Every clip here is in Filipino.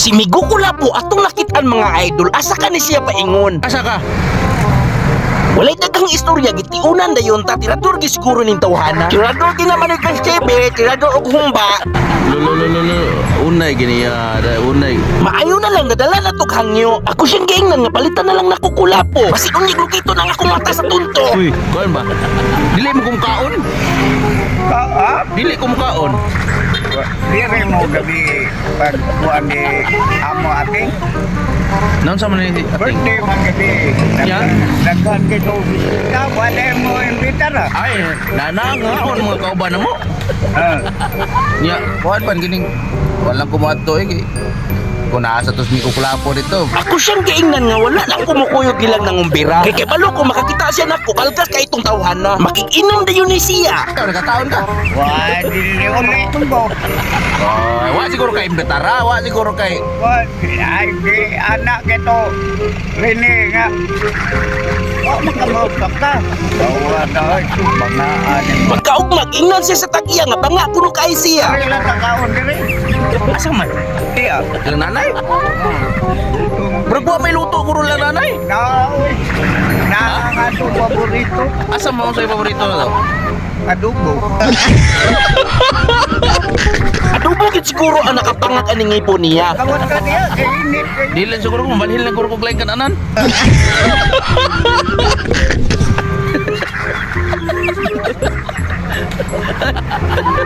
Si Migo Kulapo atong nakitaan mga idol, asa ka ni siya paingon. Asa ka? Walay daghang istorya gitiunan dayon ta tirador gi siguro ning tawhana. Tirador gi naman ni Kastebe, tirador og humba. Unay gini ya, unay. Maayo na lang nadala na tog hangyo. Ako siyang giingnan nga palitan na lang nako Kulapo. Basi unya grukito nang ako mata sa tunto. Uy, kuan ba? Dili mo kumkaon? Ha? Dili kumkaon. Dire mo gabi pagkuhan ni amo ating Naon sa man ni ating? birthday man gabi. Ya? Nagkuhan kito. Wala mo imbitar ha? Ay, nanangaon mga kauban na mo. Nya, kuan ban gining walang kumato eh. Kung naasa tos Migo Kulapo dito. Ako siyang giingnan nga wala nang kumukuyog gilang nang umbira. Kay kabalo ko makakita siya nako kalgas kay itong tawhana. Makikinom dayon ni siya. Ikaw nakataon ka? Wala, dili ulit mo. Wa siguro kay imbetara, wa siguro kay Ay, di anak kito. Rini nga. Oh, makamukap ka. Bawa na, mga anin. Pagkaugmag ingnan siya sa tagiya nga banga puno kay siya. Ay, lang kakaon dire. asa man? Iya. Lang nanay. Bro, wa may luto guro lang nanay. Nauy. Na nga ito paborito. Asa mo sa paborito to? Adobo. Adobo gid siguro ang nakapangag aning ngipon niya. Kawat ka niya, kay init. Dili lang siguro kung balhin lang guro kog lain kananan.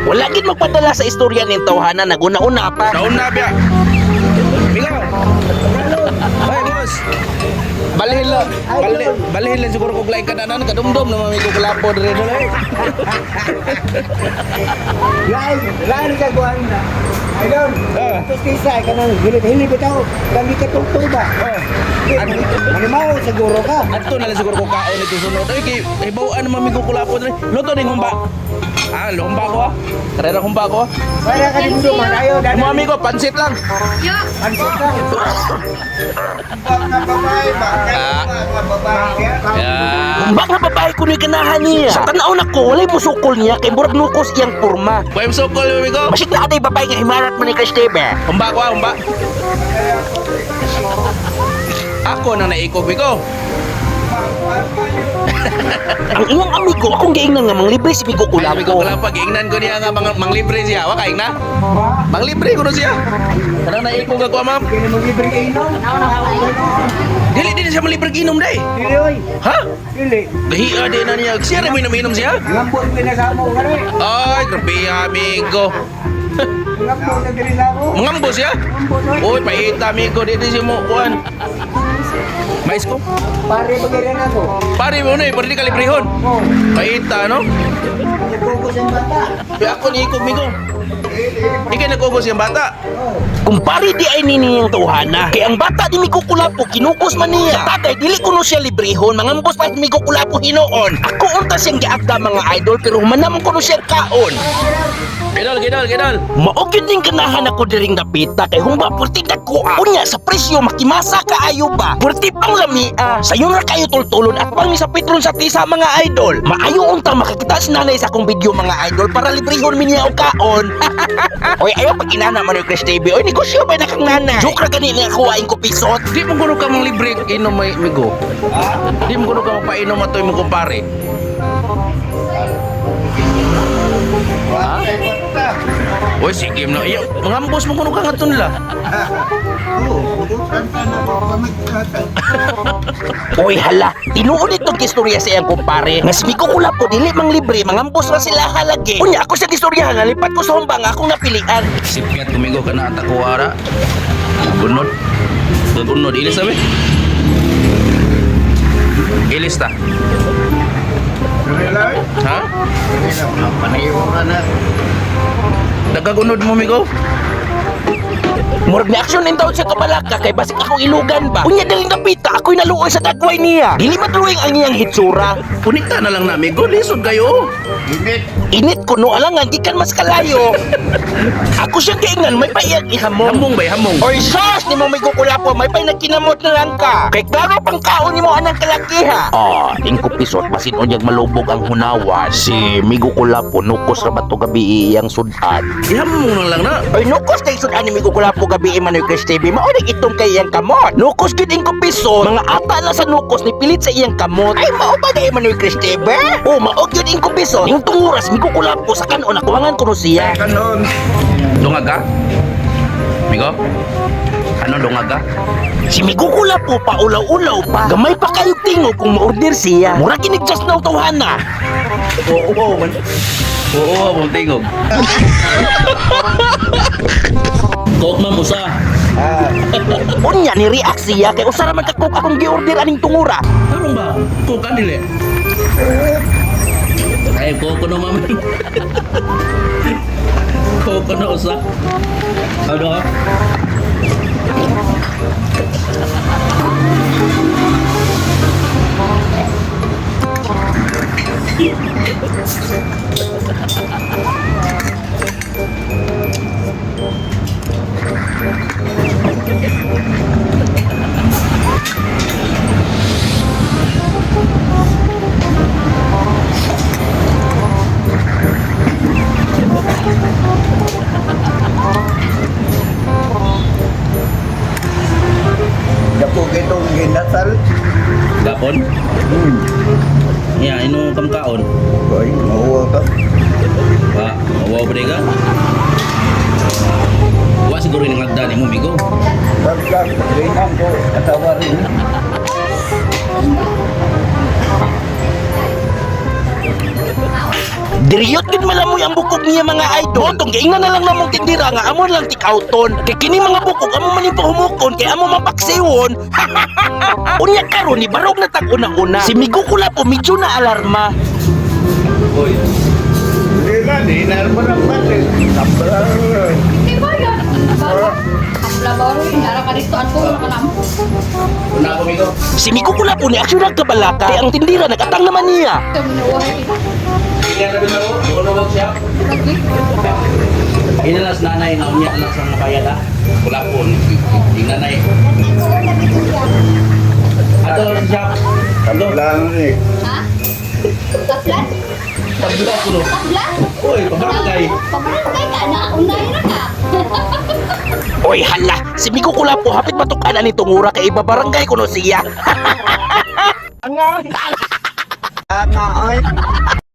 Wala gid magpadala sa istorya ning tawhana naguna-una pa. Daon na biya. Bigaw. Ay, boss. Balhin lang siguro kog lain kananan kadumdum na Migo Kulapo dire dole. Lain ka kuhan na. Ayun. Tapos kisa, ka nang hilit bitaw. Kami ka tungtong ba? Manimaw, siguro ka. Adto na lang siguro ko kaon ito sunod. Ay kay ibawaan naman Migo Kulapo dire. Luto ning humba. Ah, humba ko ah. Karera humba ko. Para ka din duman. Ayaw, Mga amigo, pansit lang. Ansot ka. Mga babae ba? Mga babae. Yeah. Baka babae ko ni ganahan niya. Sa tanaw na ko, walay musukol niya kay murag nukos iyang porma. Kuya so call amigo. Masig na aday babae nga himarat mo ni Kristebe. Humba ko ah, humba. Ako nang naikog Migo. Ang iyang amigo, akong giingnan nga manglibre si Migo Migo Kulapo. Kulapo giingnan ko niya nga manglibre siya. Wa kaing na? Manglibre ko na siya. Kanang naikog ako ma'am. Kini mo libre kayo no? Dili siya manglibre ginom dai. Dili oy. Ha? Dili. Gahiya din na niya. Siya rin mo inom siya? Ngambot pinasamo ka rin. Ay, grabe amigo. Ngambot na dili na ako. Mangambos siya? Ngambot oy. Uy, paita amigo dito siya mo kuan. Mais ko? Pare bagiran ako. Pare mo na eh, pare di kalibrehon. Oh. Paita, no? Nagkukos ang bata. Kaya ako ni ikog migo. Ikaw nag-ugos yung bata. Kumpari di ay nini yung tawhana. Kay ang bata di Migo Kulapo kinukos man niya. Sa tatay dili ko no siya librehon, mangambos pa Migo Kulapo hinoon. Ako unta siyang giagda mga idol pero humanam ko no siya kaon. Gidol. Maugid ning ganahan ako diring napita kay humba purti dagkoa. Unya sa presyo makimasa kaayo ba? Purti pang lamia. Sayo ra kayo tultulon at pang sa petron sa tisa mga idol. Maayo unta makakita si nanay sa akong video mga idol para librehon mi niya og kaon. Oy ayo pag inana man yung Chris TV. Oy negosyo ba na kang nanay? Joke ra gani nga kuwain ko pisot. Di mo kuno ka mang libre inom may migo. Di mo kuno ka mapainom atoy mo kumpare. Oy, sige na. Iyo, mangambos mo kuno ka nga la. Oy hala, tinuod itong istorya sa iyang kumpare. Nga si Migo Kulapo dili mang libre, mangambos ra sila halagi. Unya ako sa istorya nga lipat ko sa humbang akong napilian. Sipiat kumigo ka na ata kuwara. Gunod. Gunod. Ilis sabi. Ilis ta. Ha? Nagagunod mo, migo? Murag na aksyon in taon siya kabalaka kay basik akong ilugan ba. Unya daling napita ako'y naluoy sa dagway niya. Dili madluwing ang iyang hitsura. Punita na lang na, migo. Lisod kayo. Init ko no alangan gikan mas kalayo. Ako siya giingnan may payag ihamong. Hamong ba? Hamong. Oy sus ni mo Migo Kulapo may pay nagkinamot na lang ka. Kay klaro pang kaon nimo anang kalakiha. Ingko pisot basin unyag malubog ang hunawan. Si Migo Kulapo nukos ra bato gabi iyang sudan. Ihamong na lang na. Oy nukos kay sudan ni Migo Kulapo Kulapo gabi Manoy Chris TV mao itong kay iyang kamot. Nukos gid ing kupison, mga ata na sa nukos ni pilit sa iyang kamot. Ay mao ba na Manoy Chris TV? O mao gyud ing kupison. Ing tunguras mi ko kulapo sa kanon akuwangan ko no siya. Kanon. Dungaga? Migo? Ano dungaga? Si Migukula po pa ulaw-ulaw pa. Gamay pa kayo tingog kung ma-order siya. Mura kinig just na utawhana. Oo, man. Oo, mong tingog. Coke ma'am, usa. Unya ni react siya kay usara man kakok akong gi-order aning tungura. Tarong ba? Coke ka dili. Ay, Coke no ma'am. Coke no usa. Ano ka? Dapo kitong ginasal. Gapon? Ya, ino kamkaon. Boy, mauwa ka. Wa, mawaw pa ka? Wa siguro yung nagdani mo, Migo. Pagkat, rinang ko, katawa rin. Diriyot gid malamoy ang bukog niya mga idol. Tong giingnan na lang namong tindira nga amo lang tikauton. Kay kini mga bukog amo man yung pahumukon kay amo mapaksiwon. Unya karon ni barog na tag una-una. Si Migukula po medyo na alarma. Hoy. Hindi ba, di narma ng batin. Tambra. Di ba yan? At labaro yun, nara ka dito at kung nakanam. Una ako, Migo. Si Migukula po ni aksyon nagkabalaka kay ang tindira nagatang naman niya. Ito mo nawahay kita. Ina na bin ako, buko na siya. Lagi. Inalas nanay na unya anak sa napayad ha. Wala po, yung nanay. Ato siya. Ato. Lang eh. Ha? Taplan? Pagbuka ko no. Taplan? Uy, pabarangay. Pabarangay ka na, unay na ka. Oy hala, si Migukula po hapit matukan ani tungura kay ibabarangay ko no siya. Ang ay.